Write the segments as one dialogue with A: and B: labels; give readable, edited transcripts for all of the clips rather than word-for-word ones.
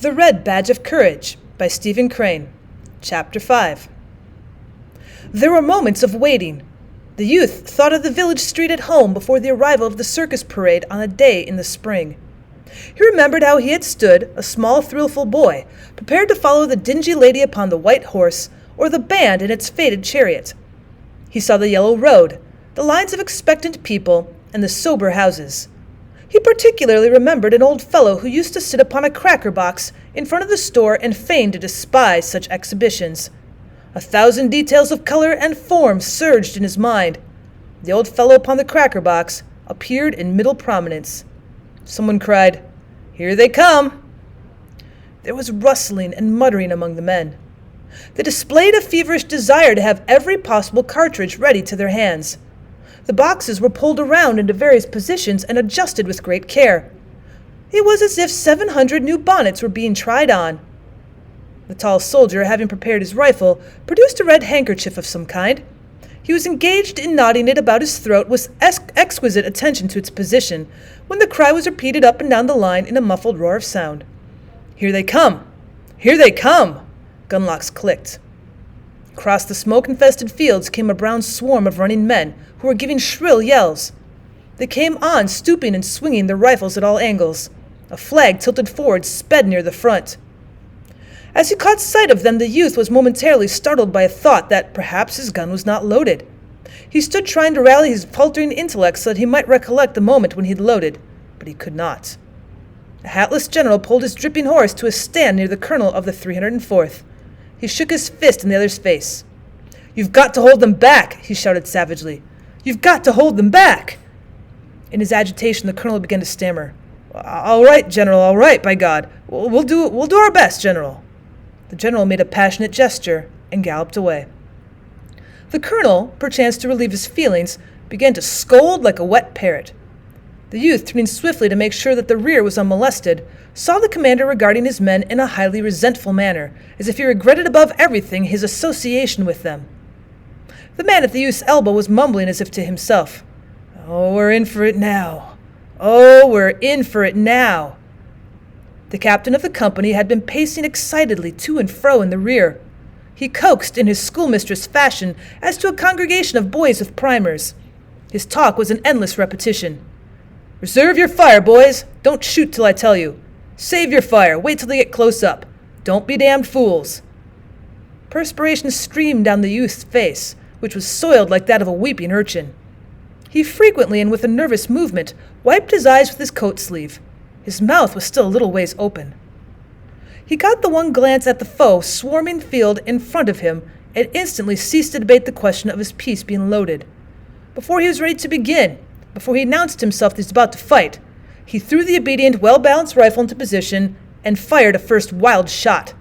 A: The Red Badge of Courage by Stephen Crane. Chapter 5. There were moments of waiting. The youth thought of the village street at home before the arrival of the circus parade on a day in the spring. He remembered how he had stood, a small, thrillful boy, prepared to follow the dingy lady upon the white horse or the band in its faded chariot. He saw the yellow road, the lines of expectant people, and the sober houses. He particularly remembered an old fellow who used to sit upon a cracker box in front of the store and feigned to despise such exhibitions. 1,000 details of color and form surged in his mind. The old fellow upon the cracker box appeared in middle prominence. Someone cried, "Here they come!" There was rustling and muttering among the men. They displayed a feverish desire to have every possible cartridge ready to their hands. The boxes were pulled around into various positions and adjusted with great care. It was as if 700 new bonnets were being tried on. The tall soldier, having prepared his rifle, produced a red handkerchief of some kind. He was engaged in knotting it about his throat with exquisite attention to its position, when the cry was repeated up and down the line in a muffled roar of sound. "Here they come! Here they come!" Gunlocks clicked. Across the smoke-infested fields came a brown swarm of running men who were giving shrill yells. They came on, stooping and swinging their rifles at all angles. A flag tilted forward sped near the front. As he caught sight of them, the youth was momentarily startled by a thought that perhaps his gun was not loaded. He stood trying to rally his faltering intellect so that he might recollect the moment when he had loaded, but he could not. A hatless general pulled his dripping horse to a stand near the colonel of the 304th. He shook his fist in the other's face. "You've got to hold them back," he shouted savagely. "You've got to hold them back!" In his agitation, the colonel began to stammer. "All right, General, all right, by God. We'll do our best, General." The general made a passionate gesture and galloped away. The colonel, perchance to relieve his feelings, began to scold like a wet parrot. The youth, turning swiftly to make sure that the rear was unmolested, saw the commander regarding his men in a highly resentful manner, as if he regretted above everything his association with them. The man at the youth's elbow was mumbling as if to himself, "Oh, we're in for it now. Oh, we're in for it now." The captain of the company had been pacing excitedly to and fro in the rear. He coaxed in his schoolmistress fashion as to a congregation of boys with primers. His talk was an endless repetition. "Reserve your fire, boys. Don't shoot till I tell you. Save your fire. Wait till they get close up. Don't be damned fools." Perspiration streamed down the youth's face, which was soiled like that of a weeping urchin. He frequently and with a nervous movement wiped his eyes with his coat sleeve. His mouth was still a little ways open. He got the one glance at the foe swarming field in front of him and instantly ceased to debate the question of his piece being loaded. Before he was ready to begin, before he announced himself that he was about to fight, he threw the obedient, well-balanced rifle into position and fired a first wild shot.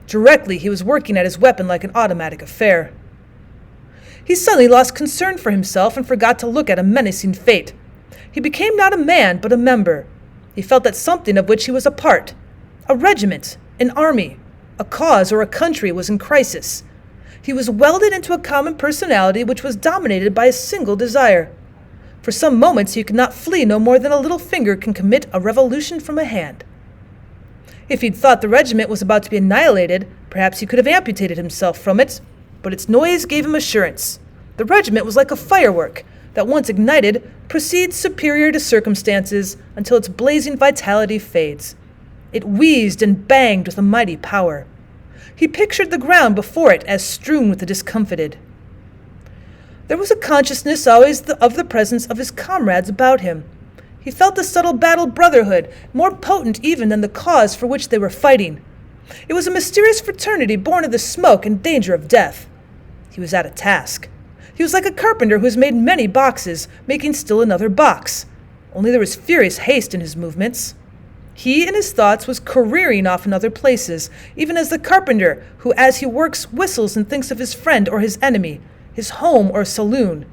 A: Directly he was working at his weapon like an automatic affair. He suddenly lost concern for himself and forgot to look at a menacing fate. He became not a man, but a member. He felt that something of which he was a part, a regiment, an army, a cause or a country was in crisis. He was welded into a common personality which was dominated by a single desire. For some moments he could not flee no more than a little finger can commit a revolution from a hand. If he'd thought the regiment was about to be annihilated, perhaps he could have amputated himself from it, but its noise gave him assurance. The regiment was like a firework that, once ignited, proceeds superior to circumstances until its blazing vitality fades. It wheezed and banged with a mighty power. He pictured the ground before it as strewn with the discomfited. There was a consciousness always of the presence of his comrades about him. He felt the subtle battle brotherhood, more potent even than the cause for which they were fighting. It was a mysterious fraternity born of the smoke and danger of death. He was at a task. He was like a carpenter who has made many boxes, making still another box. Only there was furious haste in his movements. He in his thoughts was careering off in other places, even as the carpenter who as he works whistles and thinks of his friend or his enemy, his home or saloon.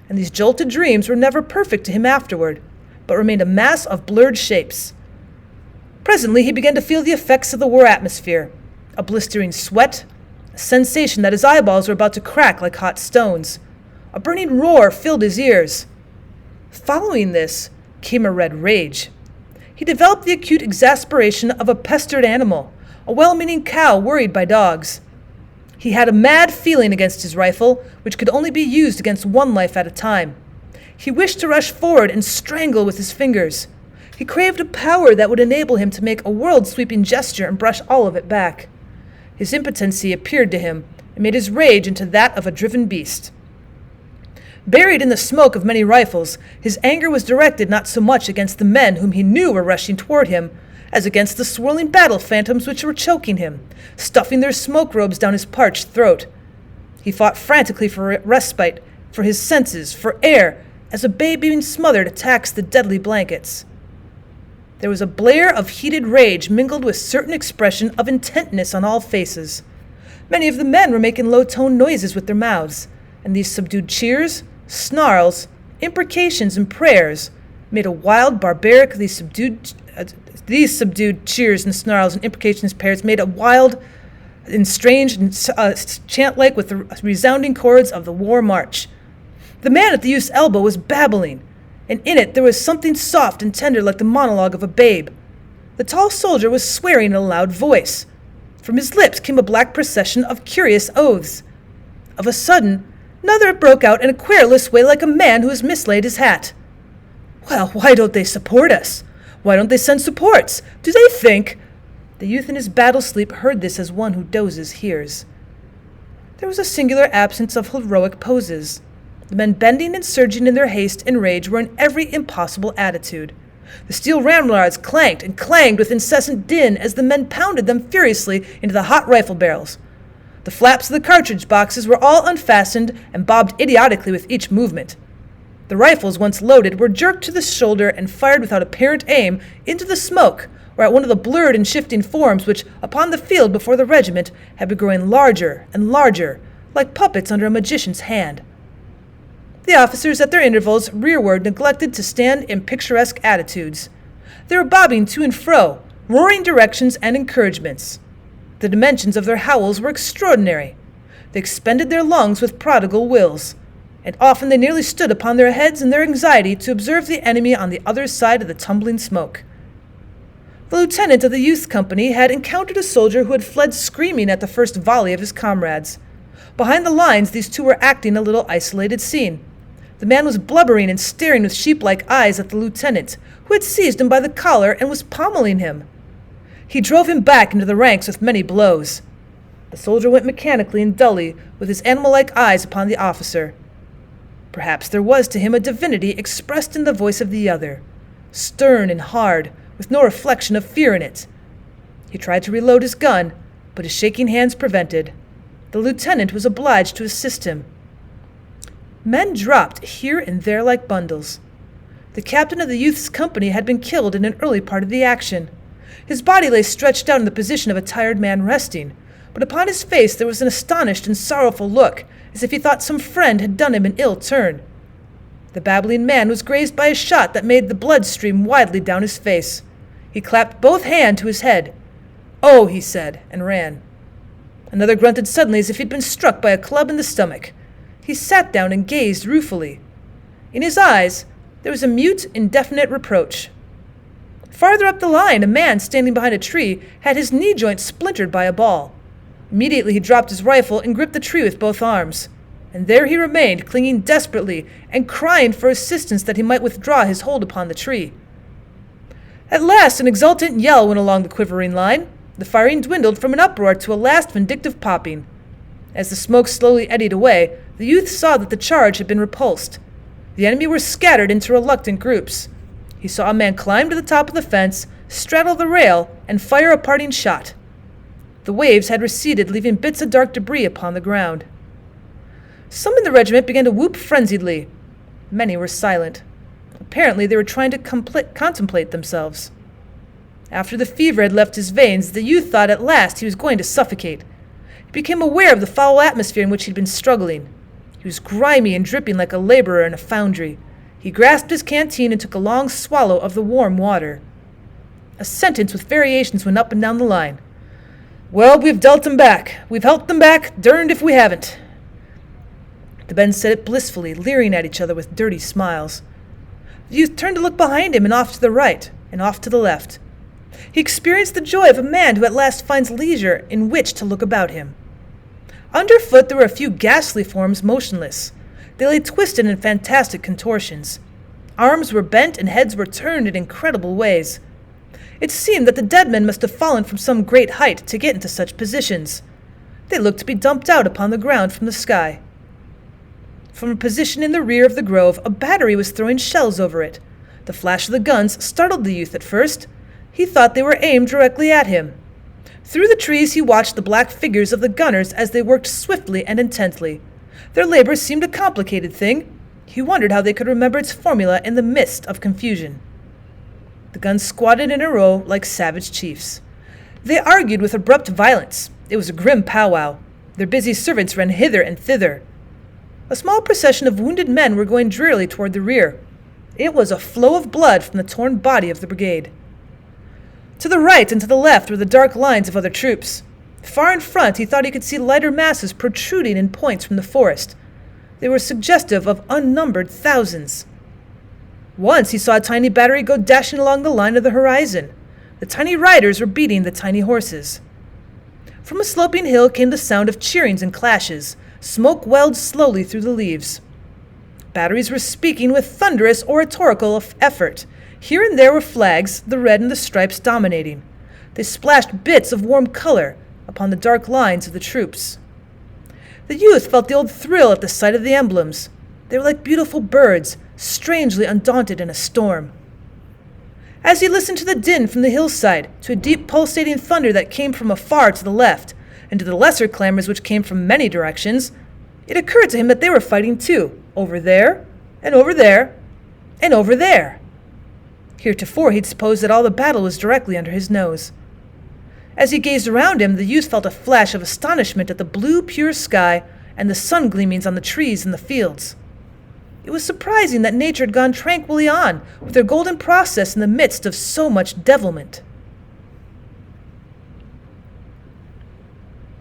A: And these jolted dreams were never perfect to him afterward, but remained a mass of blurred shapes. Presently he began to feel the effects of the war atmosphere, a blistering sweat, a sensation that his eyeballs were about to crack like hot stones. A burning roar filled his ears. Following this came a red rage. He developed the acute exasperation of a pestered animal, a well-meaning cow worried by dogs. He had a mad feeling against his rifle, which could only be used against one life at a time. He wished to rush forward and strangle with his fingers. He craved a power that would enable him to make a world-sweeping gesture and brush all of it back. His impotency appeared to him and made his rage into that of a driven beast. Buried in the smoke of many rifles, his anger was directed not so much against the men whom he knew were rushing toward him, as against the swirling battle phantoms which were choking him, stuffing their smoke robes down his parched throat. He fought frantically for respite, for his senses, for air, as a babe being smothered attacks the deadly blankets. There was a blare of heated rage mingled with certain expression of intentness on all faces. Many of the men were making low-toned noises with their mouths, and these subdued cheers, snarls, imprecations, and prayers made a wild, these subdued cheers and snarls and imprecations and prayers made a wild and strange and chant-like with the resounding chords of the war march. The man at the youth's elbow was babbling, and in it there was something soft and tender like the monologue of a babe. The tall soldier was swearing in a loud voice. From his lips came a black procession of curious oaths. Of a sudden, another broke out in a querulous way like a man who has mislaid his hat. "Well, why don't they support us? Why don't they send supports? Do they think—" The youth in his battle sleep heard this as one who dozes hears. There was a singular absence of heroic poses. The men bending and surging in their haste and rage were in every impossible attitude. The steel ramrods clanked and clanged with incessant din as the men pounded them furiously into the hot rifle barrels. The flaps of the cartridge boxes were all unfastened and bobbed idiotically with each movement. The rifles, once loaded, were jerked to the shoulder and fired without apparent aim into the smoke or at one of the blurred and shifting forms which, upon the field before the regiment, had been growing larger and larger, like puppets under a magician's hand. The officers at their intervals rearward neglected to stand in picturesque attitudes. They were bobbing to and fro, roaring directions and encouragements. The dimensions of their howls were extraordinary. They expended their lungs with prodigal wills, and often they nearly stood upon their heads in their anxiety to observe the enemy on the other side of the tumbling smoke. The lieutenant of the youth company had encountered a soldier who had fled screaming at the first volley of his comrades. Behind the lines, these two were acting a little isolated scene. The man was blubbering and staring with sheep-like eyes at the lieutenant, who had seized him by the collar and was pommeling him. He drove him back into the ranks with many blows. The soldier went mechanically and dully, with his animal-like eyes upon the officer. Perhaps there was to him a divinity expressed in the voice of the other, stern and hard, with no reflection of fear in it. He tried to reload his gun, but his shaking hands prevented. The lieutenant was obliged to assist him. Men dropped here and there like bundles. The captain of the youth's company had been killed in an early part of the action. His body lay stretched out in the position of a tired man resting, but upon his face there was an astonished and sorrowful look, as if he thought some friend had done him an ill turn. The babbling man was grazed by a shot that made the blood stream widely down his face. He clapped both hands to his head. "Oh," he said, and ran. Another grunted suddenly as if he'd been struck by a club in the stomach. He sat down and gazed ruefully. In his eyes there was a mute, indefinite reproach. Farther up the line, a man standing behind a tree had his knee joint splintered by a ball. Immediately he dropped his rifle and gripped the tree with both arms. And there he remained, clinging desperately and crying for assistance that he might withdraw his hold upon the tree. At last an exultant yell went along the quivering line. The firing dwindled from an uproar to a last vindictive popping. As the smoke slowly eddied away, the youth saw that the charge had been repulsed. The enemy were scattered into reluctant groups. He saw a man climb to the top of the fence, straddle the rail, and fire a parting shot. The waves had receded, leaving bits of dark debris upon the ground. Some in the regiment began to whoop frenziedly. Many were silent. Apparently they were trying to contemplate themselves. After the fever had left his veins, the youth thought at last he was going to suffocate. He became aware of the foul atmosphere in which he had been struggling. He was grimy and dripping like a laborer in a foundry. He grasped his canteen and took a long swallow of the warm water. A sentence with variations went up and down the line. "Well, we've dealt them back. We've helped them back, derned if we haven't." The men said it blissfully, leering at each other with dirty smiles. The youth turned to look behind him and off to the right. and off to the left. He experienced the joy of a man who at last finds leisure in which to look about him. Underfoot there were a few ghastly forms motionless. They lay twisted in fantastic contortions. Arms were bent and heads were turned in incredible ways. It seemed that the dead men must have fallen from some great height to get into such positions. They looked to be dumped out upon the ground from the sky. From a position in the rear of the grove, a battery was throwing shells over it. The flash of the guns startled the youth at first. He thought they were aimed directly at him. Through the trees he watched the black figures of the gunners as they worked swiftly and intently. Their labor seemed a complicated thing. He wondered how they could remember its formula in the midst of confusion. The guns squatted in a row like savage chiefs. They argued with abrupt violence. It was a grim powwow. Their busy servants ran hither and thither. A small procession of wounded men were going drearily toward the rear. It was a flow of blood from the torn body of the brigade. To the right and to the left were the dark lines of other troops. Far in front he thought he could see lighter masses protruding in points from the forest. They were suggestive of unnumbered thousands. Once he saw a tiny battery go dashing along the line of the horizon. The tiny riders were beating the tiny horses. From a sloping hill came the sound of cheerings and clashes. Smoke welled slowly through the leaves. Batteries were speaking with thunderous oratorical effort. Here and there were flags, the red and the stripes dominating. They splashed bits of warm color upon the dark lines of the troops. The youth felt the old thrill at the sight of the emblems. They were like beautiful birds, strangely undaunted in a storm. As he listened to the din from the hillside, to a deep pulsating thunder that came from afar to the left, and to the lesser clamors which came from many directions, it occurred to him that they were fighting too, over there, and over there, and over there. Heretofore he'd supposed that all the battle was directly under his nose. As he gazed around him, the youth felt a flash of astonishment at the blue, pure sky and the sun gleamings on the trees and the fields. It was surprising that nature had gone tranquilly on with her golden process in the midst of so much devilment.